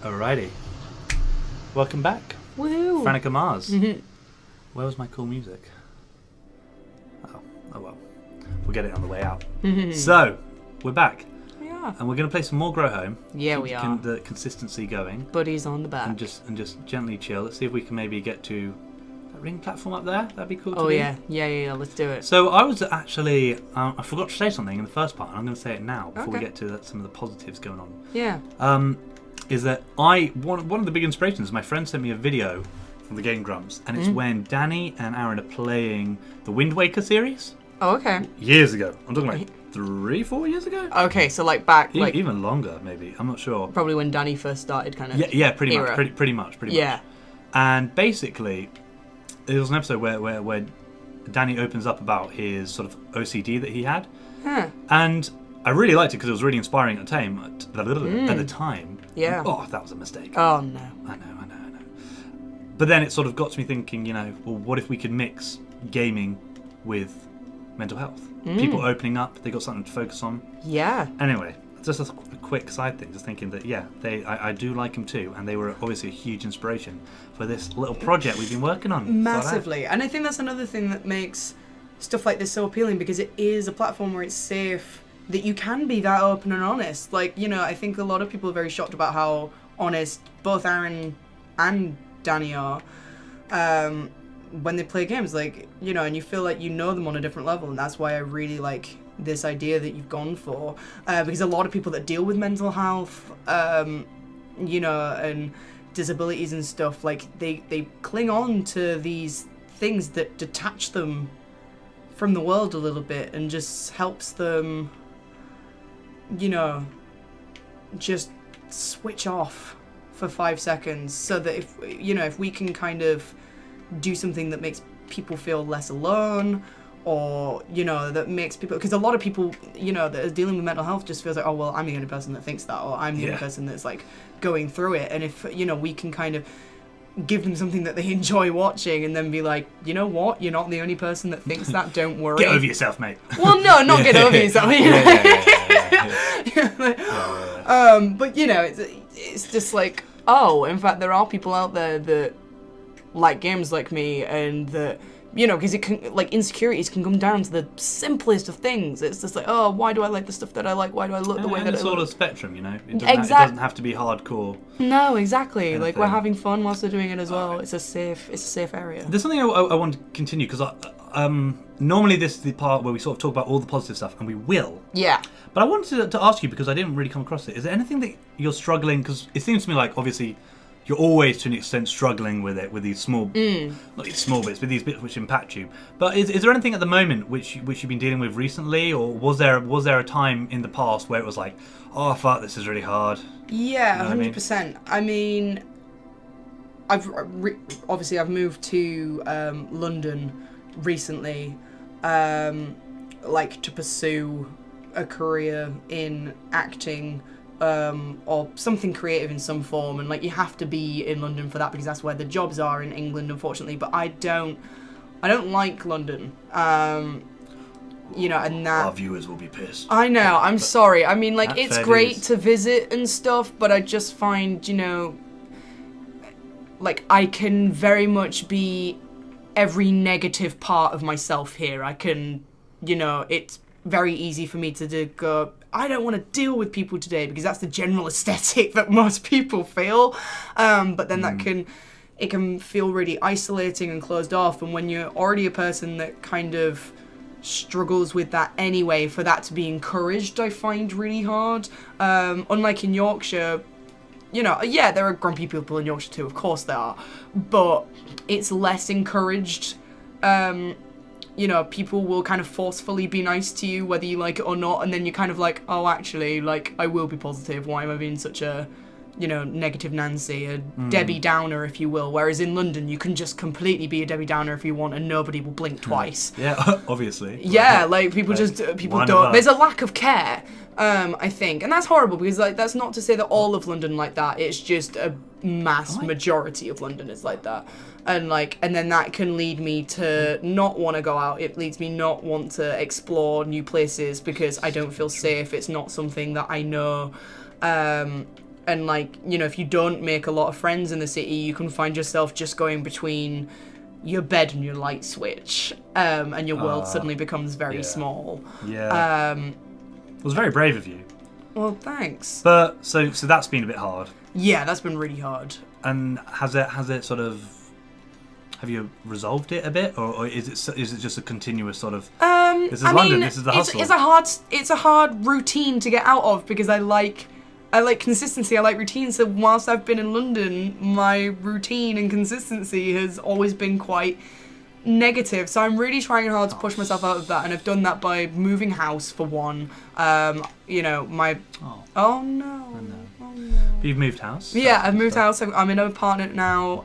Alrighty. Welcome back. Woohoo! Franika Mars. Mm-hmm. Where was my cool music? Oh well. We'll get it on the way out. So, we're back. We are. And we're going to play some more Grow Home. Yeah, we are. The consistency going. Buddies on the back. And just gently chill. Let's see if we can maybe get to that ring platform up there. That'd be cool to Oh, do. yeah. Let's do it. So I was actually, I forgot to say something in the first part, and I'm going to say it now before we get to some of the positives going on. Yeah. Is that one of the big inspirations, my friend sent me a video from the Game Grumps, and it's when Danny and Aaron are playing the Wind Waker series. Oh, okay. Years ago. I'm talking like 3-4 years ago? Okay, so like back, like even longer, maybe. I'm not sure. probably when Danny first started, kind of. Yeah, pretty era. much. Pretty much. Yeah. And basically, there was an episode where Danny opens up about his sort of OCD that he had. Huh. And I really liked it because it was really inspiring at the time. At the time. Yeah. Oh, that was a mistake. Oh, no. I know. But then it sort of got to me thinking, well, what if we could mix gaming with mental health? People opening up, they got something to focus on. Yeah. Anyway, just a quick side thing, just thinking that, I do like them too, and they were obviously a huge inspiration for this little project we've been working on. Massively. And I think that's another thing that makes stuff like this so appealing, because it is a platform where it's safe, that you can be that open and honest. Like, I think a lot of people are very shocked about how honest both Aaron and Danny are when they play games, like, and you feel like you know them on a different level, and that's why I really like this idea that you've gone for, because a lot of people that deal with mental health, and disabilities and stuff, like, they cling on to these things that detach them from the world a little bit and just helps them, just switch off for 5 seconds, so that if we can kind of do something that makes people feel less alone, or that makes people, because a lot of people that are dealing with mental health just feels like, oh well, I'm the only person that thinks that, or I'm the only person that's like going through it. And if we can kind of give them something that they enjoy watching, and then be like, you know what, you're not the only person that thinks that, don't worry, Get over yourself, mate. Well, no, not get over yourself. But it's just like, oh, in fact, there are people out there that like games like me, and that, because it can, like, insecurities can come down to the simplest of things. It's just like, oh, why do I like the stuff that I like? Why do I look the way that I look? It's sort of spectrum, It doesn't have to be hardcore. No, exactly. Like, we're having fun whilst we're doing it as well. It's a safe area. There's something I want to continue, because normally this is the part where we sort of talk about all the positive stuff, and we will. Yeah. But I wanted to ask you, because I didn't really come across it. Is there anything that you're struggling? Because it seems to me like, obviously, you're always, to an extent, struggling with it, with these small, not these small bits, but these bits which impact you. But is there anything at the moment which you've been dealing with recently, or was there a time in the past where it was like, oh fuck, this is really hard? Yeah, 100%. I mean, I've moved to London recently, like, to pursue a career in acting. Or something creative in some form, and like, you have to be in London for that, because that's where the jobs are in England, unfortunately. But I don't like London, and that Our viewers will be pissed. I know, I'm sorry. I mean, like, it's great is. to visit and stuff, but I just find, like, I can very much be every negative part of myself here. I can, it's very easy for me to go, I don't want to deal with people today, because that's the general aesthetic that most people feel. But then it can feel really isolating and closed off. And when you're already a person that kind of struggles with that anyway, for that to be encouraged, I find really hard. Unlike in Yorkshire, there are grumpy people in Yorkshire too, of course there are, but it's less encouraged. People will kind of forcefully be nice to you, whether you like it or not, and then you're kind of like, oh, actually, like, I will be positive. Why am I being such a, negative Nancy, a Debbie Downer, if you will? Whereas in London, you can just completely be a Debbie Downer if you want, and nobody will blink twice. Yeah, obviously. Yeah, like, people don't. There's a lack of care, I think, and that's horrible, because, like, that's not to say that all of London like that. It's just a mass majority of London is like that. And then that can lead me to not want to go out. It leads me not want to explore new places, because I don't feel safe. It's not something that I know And, like, you know, if you don't make a lot of friends in the city, you can find yourself just going between your bed and your light switch, and your world suddenly becomes very small. Yeah. It was very brave of you. Well, thanks. But so that's been a bit hard. Yeah, that's been really hard. And has it sort of, have you resolved it a bit, or is it just a continuous sort of? This is London. This is the hustle. It's a hard routine to get out of because I like consistency. I like routine. So whilst I've been in London, my routine and consistency has always been quite negative. So I'm really trying hard to push myself out of that, and I've done that by moving house for one. You know, my oh no. You've moved house? Yeah, I've moved house. I'm in an apartment now.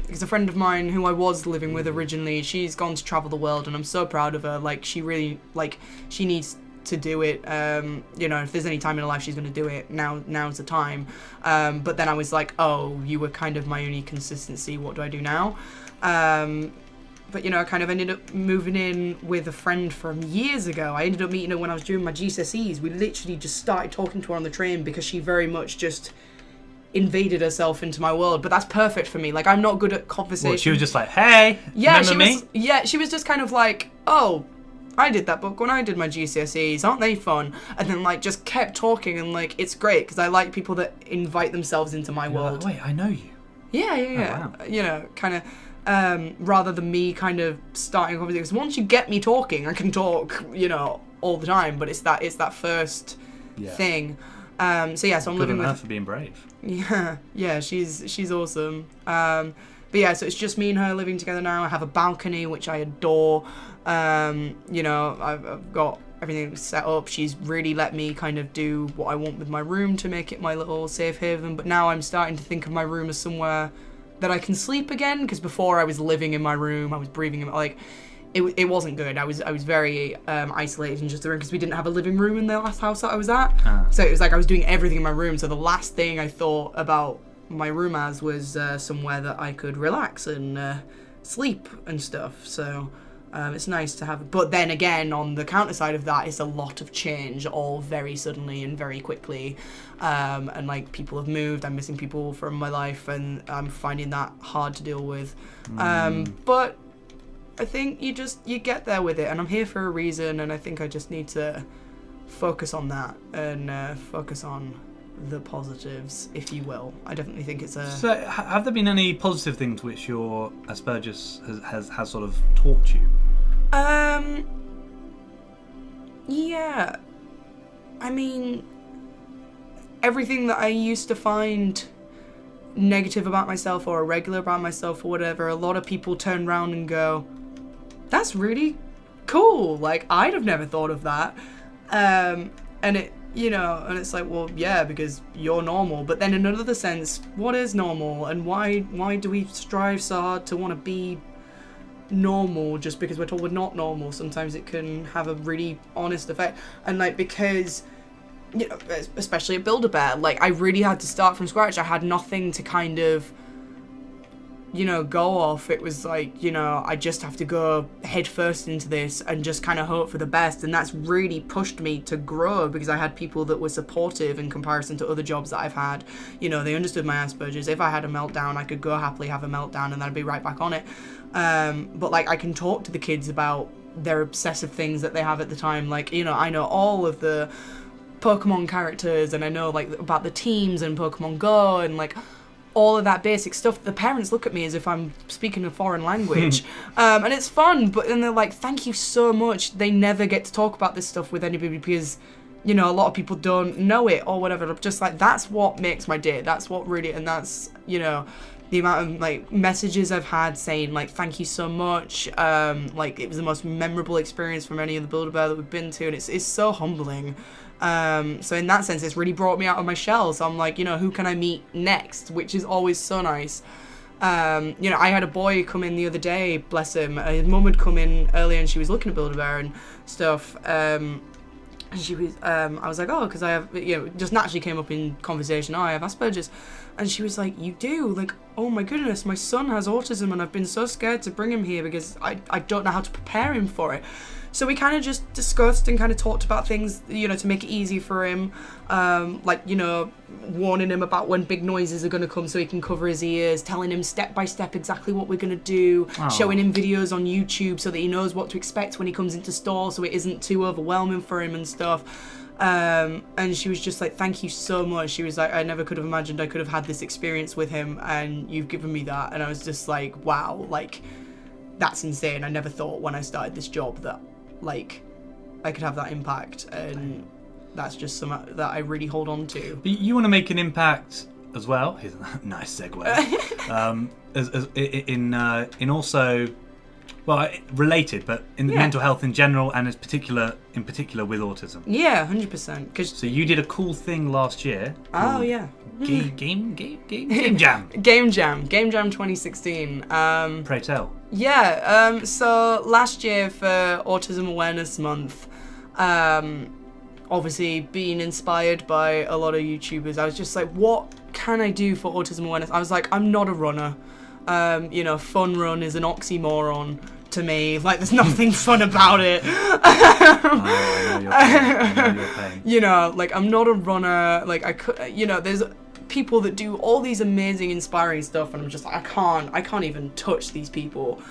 Because a friend of mine who I was living with originally, she's gone to travel the world, and I'm so proud of her. Like, she really, like, she needs to do it. You know, if there's any time in her life she's going to do it, now's the time. But then I was like, oh, you were kind of my only consistency. What do I do now? But, you know, I kind of ended up moving in with a friend from years ago. I ended up meeting her when I was doing my GCSEs. We literally just started talking to her on the train because she very much just invaded herself into my world. But that's perfect for me. Like, I'm not good at conversation. Well, she was just like, hey, remember me? Yeah, she was just kind of like, oh, I did that book when I did my GCSEs. Aren't they fun? And then, like, just kept talking, and, like, it's great because I like people that invite themselves into my world. Like, wait, I know you. Yeah. Oh, wow. You know, kind of... rather than me kind of starting a conversation. Because once you get me talking, I can talk, you know, all the time. But it's that first thing. So I'm living with her for being brave. Yeah, she's awesome. But yeah, so it's just me and her living together now. I have a balcony which I adore. You know, I've got everything set up. She's really let me kind of do what I want with my room to make it my little safe haven. But now I'm starting to think of my room as somewhere that I can sleep again, because before I was living in my room, I was breathing in, like, it wasn't good. I was very isolated in just the room because we didn't have a living room in the last house that I was at. So it was like I was doing everything in my room. So the last thing I thought about my room as was somewhere that I could relax and sleep and stuff. So it's nice to have. But then again, on the counter side of that, it's a lot of change, all very suddenly and very quickly. And like, people have moved. I'm missing people from my life, and I'm finding that hard to deal with. But I think you get there with it, and I'm here for a reason. And I think I just need to focus on that and focus on the positives, if you will. I definitely think it's a... So, have there been any positive things which your Aspergers has sort of taught you? Yeah. I mean, everything that I used to find negative about myself or irregular about myself or whatever, a lot of people turn around and go, that's really cool. Like, I'd have never thought of that. And it, you know, and it's like, well, yeah, because you're normal. But then in another sense, what is normal, and why do we strive so hard to want to be normal just because we're told we're not normal? Sometimes it can have a really honest effect. And like, because, you know, especially at Build-A-Bear, like, I really had to start from scratch. I had nothing to kind of, you know, go off. It was like, you know, I just have to go head first into this and just kind of hope for the best. And that's really pushed me to grow, because I had people that were supportive in comparison to other jobs that I've had. You know, they understood my Asperger's. If I had a meltdown, I could go happily have a meltdown and then I'd be right back on it. But like, I can talk to the kids about their obsessive things that they have at the time. Like, you know, I know all of the Pokemon characters, and I know like about the teams and Pokemon Go, and like all of that basic stuff. The parents look at me as if I'm speaking a foreign language. And it's fun, but then they're like, thank you so much. They never get to talk about this stuff with anybody because, you know, a lot of people don't know it or whatever. Just like, that's what makes my day. That's what really, and that's, you know, the amount of like messages I've had saying like, thank you so much. Like, it was the most memorable experience from any of the Build-A-Bear that we've been to, and it's so humbling. So in that sense, it's really brought me out of my shell. So I'm like, you know, who can I meet next? Which is always so nice. You know, I had a boy come in the other day, bless him. His mum had come in earlier and she was looking at Build-A-Bear and stuff. And she was, I was like, oh, because I have, you know, just naturally came up in conversation, oh, I have Asperger's. And she was like, you do? Like, oh my goodness, my son has autism and I've been so scared to bring him here because I don't know how to prepare him for it. So we kind of just discussed and kind of talked about things, you know, to make it easy for him. Like, you know, warning him about when big noises are going to come so he can cover his ears, telling him step by step exactly what we're going to do, showing him videos on YouTube so that he knows what to expect when he comes into store so it isn't too overwhelming for him and stuff. And she was just like, thank you so much. She was like, I never could have imagined I could have had this experience with him and you've given me that. And I was just like, wow, like, that's insane. I never thought when I started this job that, like, I could have that impact. And that's just something that I really hold on to. But you want to make an impact as well. Here's a nice segue. In also, well, related, but in mental health in general, and in particular with autism. Yeah, 100%. So you did a cool thing last year. Oh yeah. Game Jam. Game Jam 2016. Pray tell. Yeah. So last year for Autism Awareness Month, obviously being inspired by a lot of YouTubers, I was just like, what can I do for autism awareness? I was like, I'm not a runner. You know, fun run is an oxymoron to me. Like, there's nothing fun about it. I know your pain. You know, like, I'm not a runner. Like, I could, you know, there's people that do all these amazing, inspiring stuff, and I'm just like, I can't even touch these people.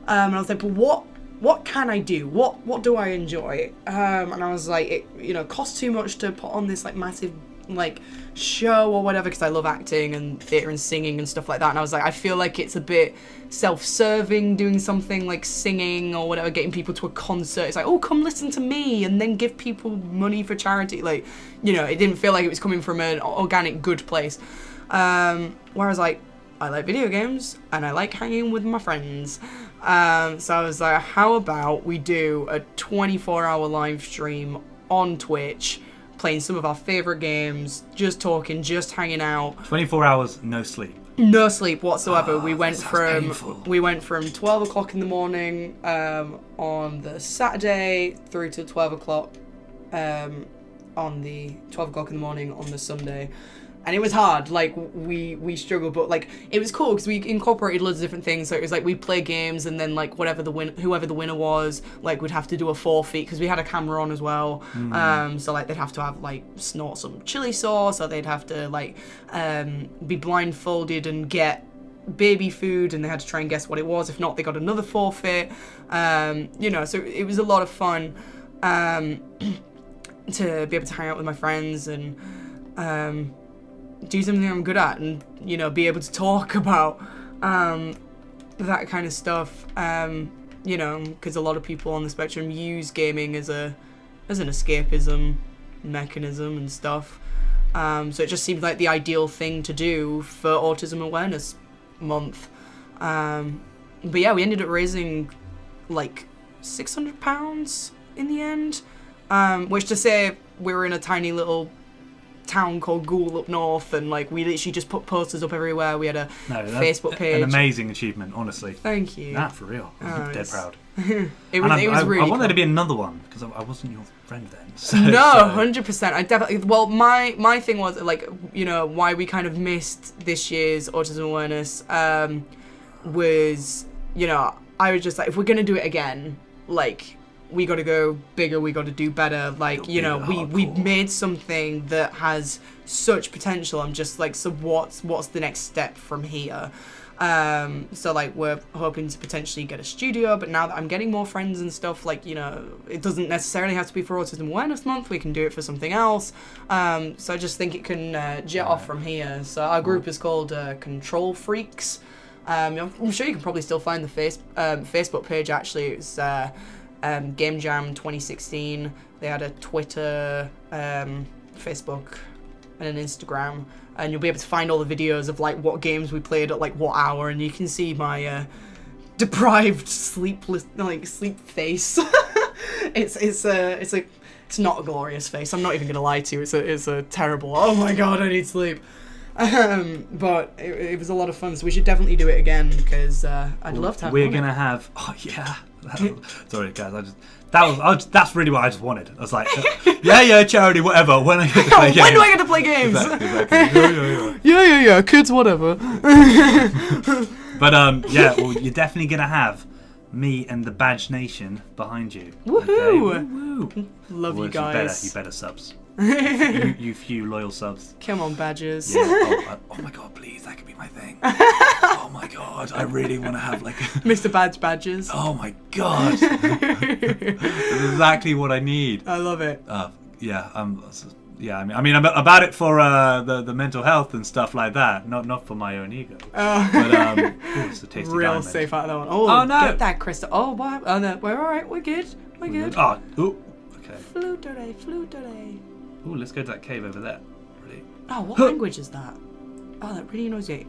And I was like, but what can I do? What do I enjoy? And I was like, it, you know, costs too much to put on this like massive like show or whatever, because I love acting and theatre and singing and stuff like that. And I was like, I feel like it's a bit self-serving doing something like singing or whatever, getting people to a concert. It's like, oh, come listen to me and then give people money for charity. Like, you know, it didn't feel like it was coming from an organic good place. Whereas like, I like video games and I like hanging with my friends. So I was like, how about we do a 24-hour live stream on Twitch, playing some of our favourite games, just talking, just hanging out. 24 hours, no sleep. No sleep whatsoever. Oh, we went from 12 o'clock in the morning on the Saturday through to 12 o'clock on the 12 o'clock in the morning on the Sunday. And it was hard, like, we struggled, but, like, it was cool, because we incorporated loads of different things. So it was, like, we'd play games, and then, like, whoever the winner was, like, we'd have to do a forfeit, because we had a camera on as well. So, like, they'd have to have, like, snort some chili sauce, or they'd have to, like, be blindfolded and get baby food, and they had to try and guess what it was. If not, they got another forfeit. You know, so it was a lot of fun to be able to hang out with my friends and do something I'm good at, and, you know, be able to talk about that kind of stuff, you know, because a lot of people on the spectrum use gaming as an escapism mechanism and stuff. So it just seemed like the ideal thing to do for Autism Awareness Month. But yeah, we ended up raising like £600 in the end, which, to say we were in a tiny little town called Goole up north, and like we literally just put posters up everywhere. We had a Facebook page. An amazing achievement, honestly. Thank you. For real. I'm dead proud. It was really I want cool. there to be another one, because I wasn't your friend then. So, no, 100%. I definitely. Well, my thing was, like, you know, why we kind of missed this year's Autism Awareness was, you know, I was just like, if we're gonna do it again, like, we got to go bigger, we got to do better. Like, you know, we've made something that has such potential. I'm just like, so what's the next step from here? So like, we're hoping to potentially get a studio, but now that I'm getting more friends and stuff, like, you know, it doesn't necessarily have to be for Autism Awareness Month. We can do it for something else. So I just think it can jet off from here. So our group is called Control Freaks. I'm sure you can probably still find the Facebook page. Actually, it was Game Jam 2016. They had a Twitter, Facebook, and an Instagram, and you'll be able to find all the videos of like what games we played at like what hour, and you can see my deprived sleep face. It's not a glorious face. I'm not even gonna lie to you. It's a terrible. Oh my god, I need sleep. But it was a lot of fun, so we should definitely do it again, because I'd love to have. We're gonna have. Oh yeah. Sorry, guys. That's really what I just wanted. I was like, yeah, charity, whatever. When I get to play games. When do I get to play games? Exactly. Yeah, kids, whatever. But yeah, well, you're definitely gonna have me and the Badge Nation behind you. Woohoo! Okay? Woo-hoo. Love you guys. You better subs. you few loyal subs. Come on, badges. Yeah. Oh my god, please, that could be my thing. Oh my god, I really want to have like Mr. Badges. Oh my god. That's exactly what I need. I love it. Yeah, I mean, about it for the mental health and stuff like that, not for my own ego. But it's a tasty real diamond. safe out of that one. Oh no, get that crystal. Oh wow. Oh no, we're all right. We're good. We're good. Oh, okay. Flute. Ooh, let's go to that cave over there. Ready? Oh, what language is that? Oh, that really annoys me.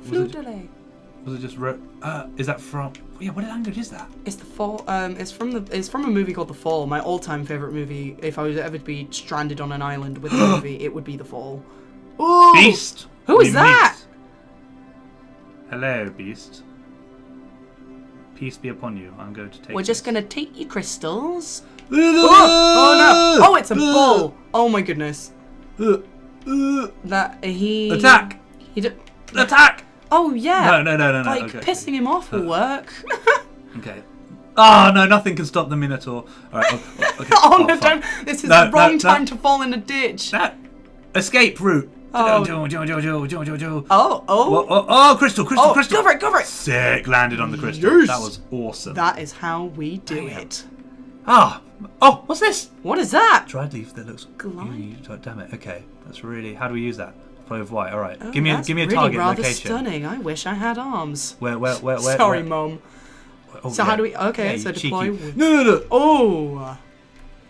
Was it just is that from? Yeah, what language is that? It's the Fall. It's from a movie called The Fall. My all-time favorite movie. If I was ever to be stranded on an island with a movie, it would be The Fall. Ooh! Beast. Who is that? Meet. Hello, Beast. Peace be upon you. I'm going to take. We're just gonna take your crystals. Oh no! Oh, it's a bull! Oh my goodness! That he attack! Attack! Oh yeah! No. Like okay. pissing him off will work. Okay. Oh no! Nothing can stop the Minotaur. All right. Okay. Oh no! Don't! This is the wrong time to fall in a ditch. That escape route. Oh. Oh, crystal. Go for it! Sick. Landed on the crystal. Yes. That was awesome. That is how we do it. Oh, what's this? What is that? Dried leaf that looks Glide. damn it. Okay, that's really. How do we use that? Play with white. All right. Oh, give me a really target rather location. Stunning. I wish I had arms. Where? Sorry, Mom. Oh, So yeah. how do we? Okay, Yeah, so cheeky. deploy. With, No. oh,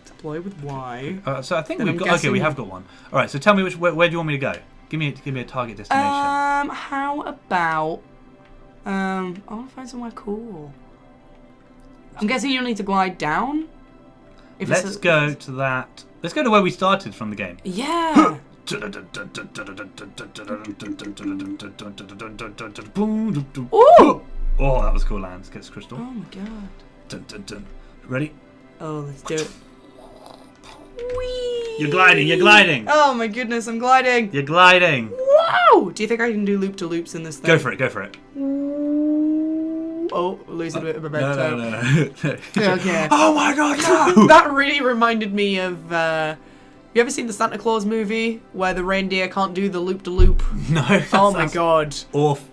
deploy with Y. So I think Then we've I'm got. Okay, guessing- we have got one. All right. So tell me where do you want me to go? Give me a target destination. How about? I want to find somewhere cool. I'm guessing you'll need to glide down. Let's go to that. Let's go to where we started from the game. Yeah. Ooh. Oh, that was cool, Lance. Gets crystal. Oh my god. Ready? Oh, let's do it. Whee! You're gliding. Oh my goodness, I'm gliding. You're gliding. Wow! Do you think I can do loop-to-loops in this thing? Go for it. Oh, losing a bit of a red No. Okay. Oh my god, no! That really reminded me of. You ever seen the Santa Claus movie where the reindeer can't do the loop-to-loop? No. Oh my god. Off.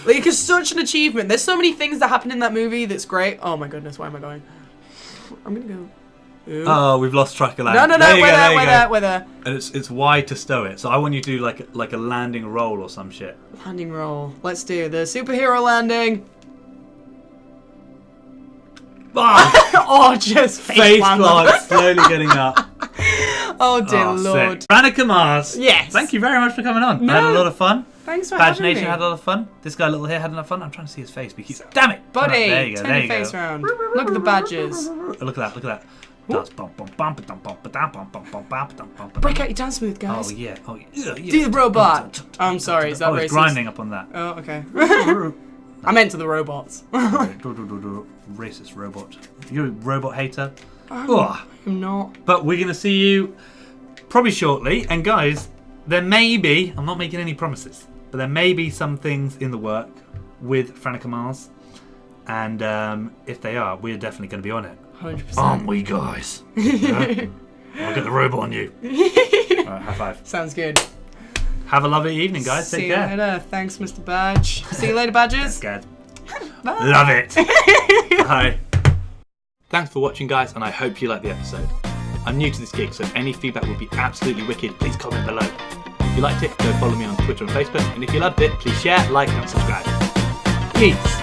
Like, it's such an achievement. There's so many things that happen in that movie that's great. Oh my goodness, where am I going? I'm gonna go. Ooh. Oh, we've lost track of land. No, we're there. And it's Y to stow it. So I want you to do like a landing roll or some shit. Landing roll. Let's do the superhero landing. Oh, just face plant slowly getting up. Oh dear Lord. Sick. Franika Mars. Yes. Thank you very much for coming on. No. I had a lot of fun. Thanks for Badge having Nation me. had a lot of fun. This guy little here had enough fun. I'm trying to see his face. But he keeps, damn it, Buddy, right, there you go. turn There your you face go. around. Look at the badges. Look at that. Break out your dance move, guys. Oh yeah. Yeah. Do the robot. I'm sorry, is that it's racist? grinding up on that. Oh, okay. I meant to the robots. Racist robot. You're a robot hater. I'm not. But we're going to see you probably shortly. And guys, there may be, I'm not making any promises, but there may be some things in the work with Franika Mars. And if they are, we're definitely going to be on it. 100%. Aren't we, guys? Yeah? I'll get the robot on you. Alright, high five. Sounds good. Have a lovely evening, guys. Take care. See you later. Thanks, Mr. Badge. See you later, badges. Scared. Bye. Love it. Bye. Thanks for watching, guys, and I hope you liked the episode. I'm new to this gig, so if any feedback would be absolutely wicked, please comment below. If you liked it, go follow me on Twitter and Facebook, and if you loved it, please share, like, and subscribe. Peace.